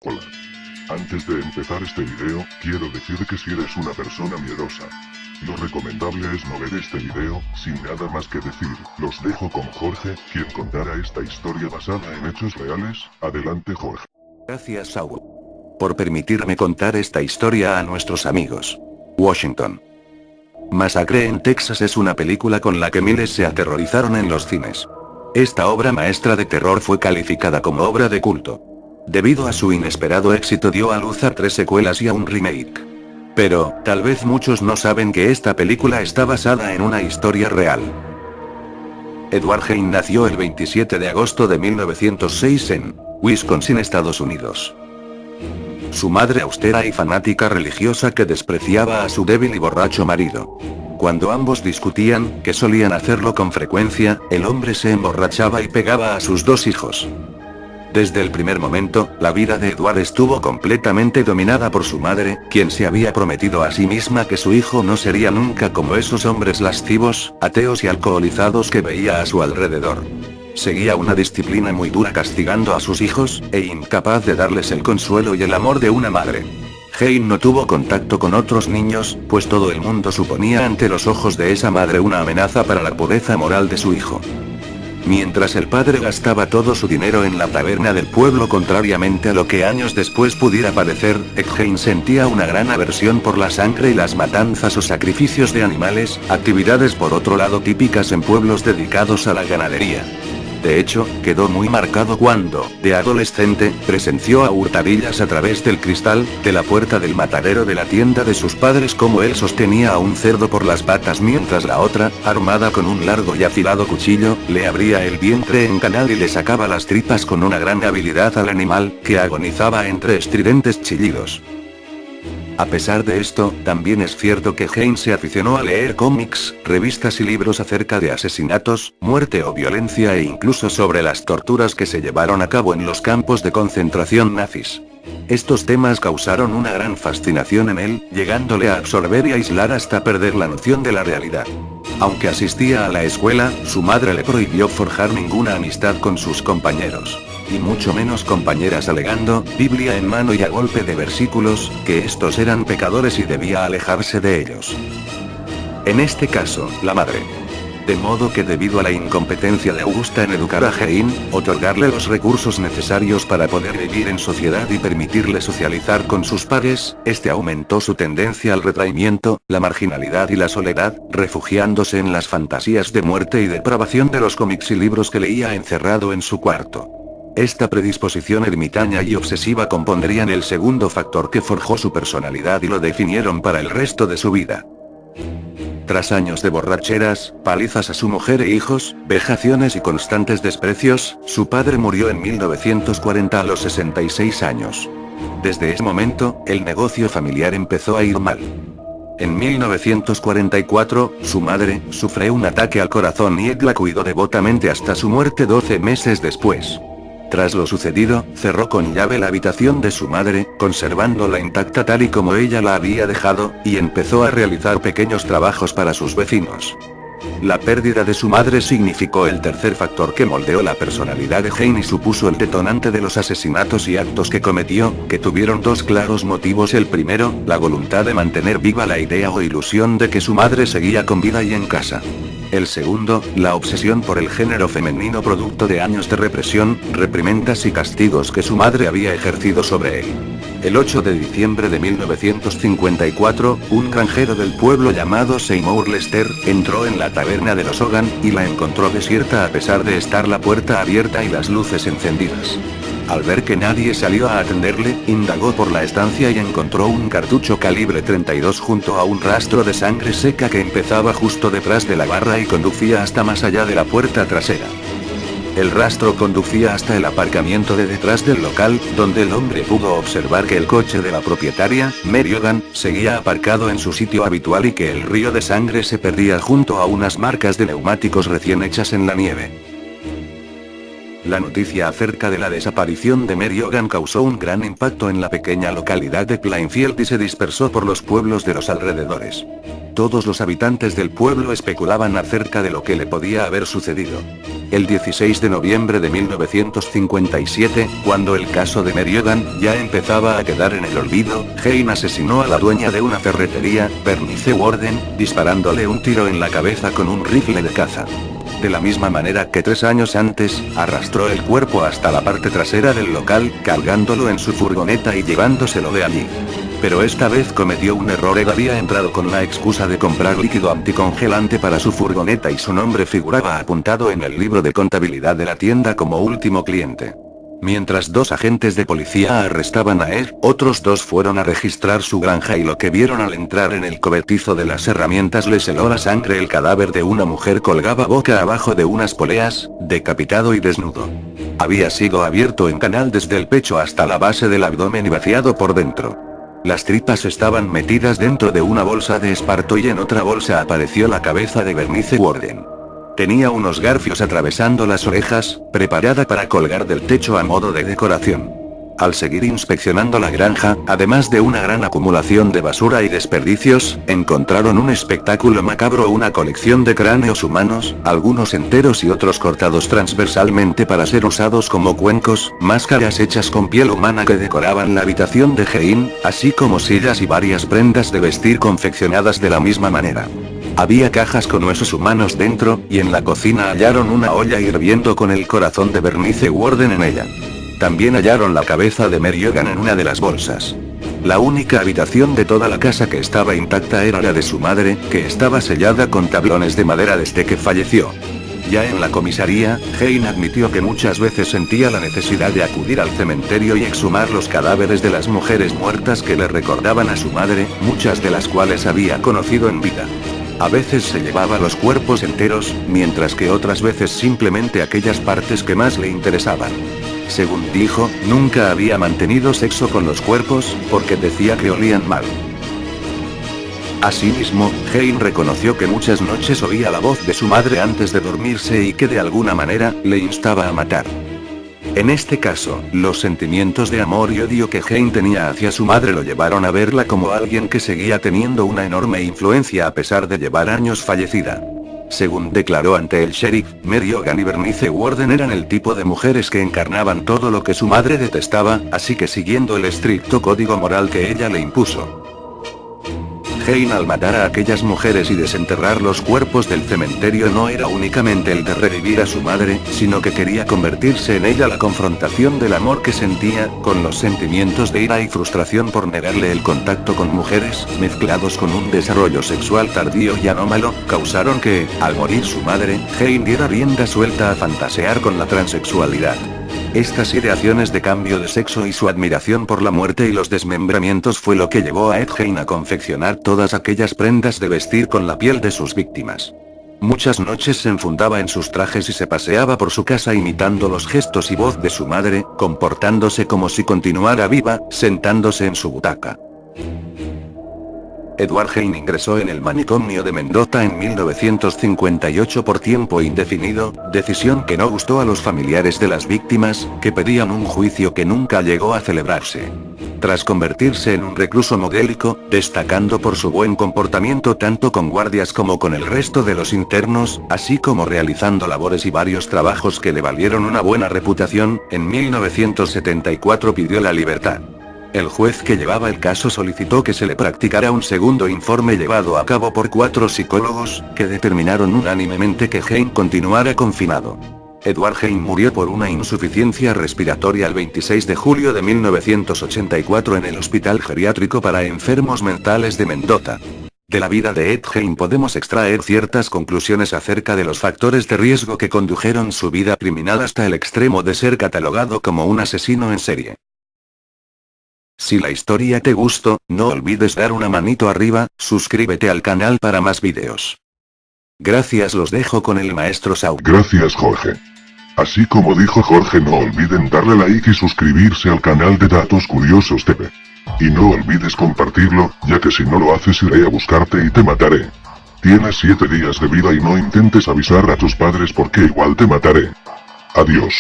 Hola. Antes de empezar este video, quiero decir que si eres una persona miedosa, lo recomendable es no ver este video. Sin nada más que decir, los dejo con Jorge, quien contará esta historia basada en hechos reales. Adelante, Jorge. Gracias, Saul, por permitirme contar esta historia a nuestros amigos. Washington. Masacre en Texas es una película con la que miles se aterrorizaron en los cines. Esta obra maestra de terror fue calificada como obra de culto. Debido a su inesperado éxito dio a luz a 3 secuelas y a un remake. Pero, tal vez muchos no saben que esta película está basada en una historia real. Edward Hein nació el 27 de agosto de 1906 en Wisconsin, Estados Unidos. Su madre austera y fanática religiosa que despreciaba a su débil y borracho marido. Cuando ambos discutían, que solían hacerlo con frecuencia, el hombre se emborrachaba y pegaba a sus 2 hijos. Desde el primer momento, la vida de Edward estuvo completamente dominada por su madre, quien se había prometido a sí misma que su hijo no sería nunca como esos hombres lascivos, ateos y alcoholizados que veía a su alrededor. Seguía una disciplina muy dura castigando a sus hijos, e incapaz de darles el consuelo y el amor de una madre. Hein no tuvo contacto con otros niños, pues todo el mundo suponía ante los ojos de esa madre una amenaza para la pureza moral de su hijo. Mientras el padre gastaba todo su dinero en la taberna del pueblo, contrariamente a lo que años después pudiera parecer, Hein sentía una gran aversión por la sangre y las matanzas o sacrificios de animales, actividades por otro lado típicas en pueblos dedicados a la ganadería. De hecho, quedó muy marcado cuando, de adolescente, presenció a hurtadillas a través del cristal de la puerta del matadero de la tienda de sus padres como él sostenía a un cerdo por las patas mientras la otra, armada con un largo y afilado cuchillo, le abría el vientre en canal y le sacaba las tripas con una gran habilidad al animal, que agonizaba entre estridentes chillidos. A pesar de esto, también es cierto que Hein se aficionó a leer cómics, revistas y libros acerca de asesinatos, muerte o violencia e incluso sobre las torturas que se llevaron a cabo en los campos de concentración nazis. Estos temas causaron una gran fascinación en él, llegándole a absorber y aislar hasta perder la noción de la realidad. Aunque asistía a la escuela, su madre le prohibió forjar ninguna amistad con sus compañeros. Y mucho menos compañeras, alegando, Biblia en mano y a golpe de versículos, que estos eran pecadores y debía alejarse de ellos. En este caso, la madre. De modo que debido a la incompetencia de Augusta en educar a Hein, otorgarle los recursos necesarios para poder vivir en sociedad y permitirle socializar con sus pares, este aumentó su tendencia al retraimiento, la marginalidad y la soledad, refugiándose en las fantasías de muerte y depravación de los cómics y libros que leía encerrado en su cuarto. Esta predisposición ermitaña y obsesiva compondrían el segundo factor que forjó su personalidad y lo definieron para el resto de su vida. Tras años de borracheras, palizas a su mujer e hijos, vejaciones y constantes desprecios, su padre murió en 1940 a los 66 años. Desde ese momento, el negocio familiar empezó a ir mal. En 1944, su madre sufrió un ataque al corazón y Ed la cuidó devotamente hasta su muerte 12 meses después. Tras lo sucedido, cerró con llave la habitación de su madre, conservándola intacta tal y como ella la había dejado, y empezó a realizar pequeños trabajos para sus vecinos. La pérdida de su madre significó el tercer factor que moldeó la personalidad de Hein y supuso el detonante de los asesinatos y actos que cometió, que tuvieron 2 claros motivos. El primero, la voluntad de mantener viva la idea o ilusión de que su madre seguía con vida y en casa. El segundo, la obsesión por el género femenino producto de años de represión, reprimendas y castigos que su madre había ejercido sobre él. El 8 de diciembre de 1954, un granjero del pueblo llamado Seymour Lester, entró en la taberna de los Hogan, y la encontró desierta a pesar de estar la puerta abierta y las luces encendidas. Al ver que nadie salió a atenderle, indagó por la estancia y encontró un cartucho calibre 32 junto a un rastro de sangre seca que empezaba justo detrás de la barra y conducía hasta más allá de la puerta trasera. El rastro conducía hasta el aparcamiento de detrás del local, donde el hombre pudo observar que el coche de la propietaria, Mary Hogan, seguía aparcado en su sitio habitual y que el río de sangre se perdía junto a unas marcas de neumáticos recién hechas en la nieve. La noticia acerca de la desaparición de Mary Hogan causó un gran impacto en la pequeña localidad de Plainfield y se dispersó por los pueblos de los alrededores. Todos los habitantes del pueblo especulaban acerca de lo que le podía haber sucedido. El 16 de noviembre de 1957, cuando el caso de Mary Hogan ya empezaba a quedar en el olvido, Jane asesinó a la dueña de una ferretería, Bernice Warden, disparándole un tiro en la cabeza con un rifle de caza. De la misma manera que 3 años antes, arrastró el cuerpo hasta la parte trasera del local, cargándolo en su furgoneta y llevándoselo de allí. Pero esta vez cometió un error. Él había entrado con la excusa de comprar líquido anticongelante para su furgoneta y su nombre figuraba apuntado en el libro de contabilidad de la tienda como último cliente. Mientras 2 agentes de policía arrestaban a Ed, otros 2 fueron a registrar su granja y lo que vieron al entrar en el cobertizo de las herramientas les heló la sangre. El cadáver de una mujer colgaba boca abajo de unas poleas, decapitado y desnudo. Había sido abierto en canal desde el pecho hasta la base del abdomen y vaciado por dentro. Las tripas estaban metidas dentro de una bolsa de esparto y en otra bolsa apareció la cabeza de Bernice Warden. Tenía unos garfios atravesando las orejas, preparada para colgar del techo a modo de decoración. Al seguir inspeccionando la granja, además de una gran acumulación de basura y desperdicios, encontraron un espectáculo macabro: una colección de cráneos humanos, algunos enteros y otros cortados transversalmente para ser usados como cuencos, máscaras hechas con piel humana que decoraban la habitación de Jane, así como sillas y varias prendas de vestir confeccionadas de la misma manera. Había cajas con huesos humanos dentro, y en la cocina hallaron una olla hirviendo con el corazón de Bernice Warden en ella. También hallaron la cabeza de Mary Hogan en una de las bolsas. La única habitación de toda la casa que estaba intacta era la de su madre, que estaba sellada con tablones de madera desde que falleció. Ya en la comisaría, Jane admitió que muchas veces sentía la necesidad de acudir al cementerio y exhumar los cadáveres de las mujeres muertas que le recordaban a su madre, muchas de las cuales había conocido en vida. A veces se llevaba los cuerpos enteros, mientras que otras veces simplemente aquellas partes que más le interesaban. Según dijo, nunca había mantenido sexo con los cuerpos, porque decía que olían mal. Asimismo, Jane reconoció que muchas noches oía la voz de su madre antes de dormirse y que de alguna manera, le instaba a matar. En este caso, los sentimientos de amor y odio que Jane tenía hacia su madre lo llevaron a verla como alguien que seguía teniendo una enorme influencia a pesar de llevar años fallecida. Según declaró ante el sheriff, Mary Hogan y Bernice Warden eran el tipo de mujeres que encarnaban todo lo que su madre detestaba, así que siguiendo el estricto código moral que ella le impuso. Jane, al matar a aquellas mujeres y desenterrar los cuerpos del cementerio, no era únicamente el de revivir a su madre, sino que quería convertirse en ella la confrontación del amor que sentía, con los sentimientos de ira y frustración por negarle el contacto con mujeres, mezclados con un desarrollo sexual tardío y anómalo, causaron que, al morir su madre, Jane diera rienda suelta a fantasear con la transexualidad. Estas ideaciones de cambio de sexo y su admiración por la muerte y los desmembramientos fue lo que llevó a Ed Gein a confeccionar todas aquellas prendas de vestir con la piel de sus víctimas. Muchas noches se enfundaba en sus trajes y se paseaba por su casa imitando los gestos y voz de su madre, comportándose como si continuara viva, sentándose en su butaca. Edward Gein ingresó en el manicomio de Mendota en 1958 por tiempo indefinido, decisión que no gustó a los familiares de las víctimas, que pedían un juicio que nunca llegó a celebrarse. Tras convertirse en un recluso modélico, destacando por su buen comportamiento tanto con guardias como con el resto de los internos, así como realizando labores y varios trabajos que le valieron una buena reputación, en 1974 pidió la libertad. El juez que llevaba el caso solicitó que se le practicara un segundo informe llevado a cabo por 4 psicólogos, que determinaron unánimemente que Gein continuara confinado. Edward Gein murió por una insuficiencia respiratoria el 26 de julio de 1984 en el Hospital Geriátrico para Enfermos Mentales de Mendota. De la vida de Ed Gein podemos extraer ciertas conclusiones acerca de los factores de riesgo que condujeron su vida criminal hasta el extremo de ser catalogado como un asesino en serie. Si la historia te gustó, no olvides dar una manito arriba, suscríbete al canal para más videos. Gracias, los dejo con el maestro Sau. Gracias, Jorge. Así como dijo Jorge, no olviden darle like y suscribirse al canal de Datos Curiosos TV. Y no olvides compartirlo, ya que si no lo haces iré a buscarte y te mataré. Tienes 7 días de vida y no intentes avisar a tus padres porque igual te mataré. Adiós.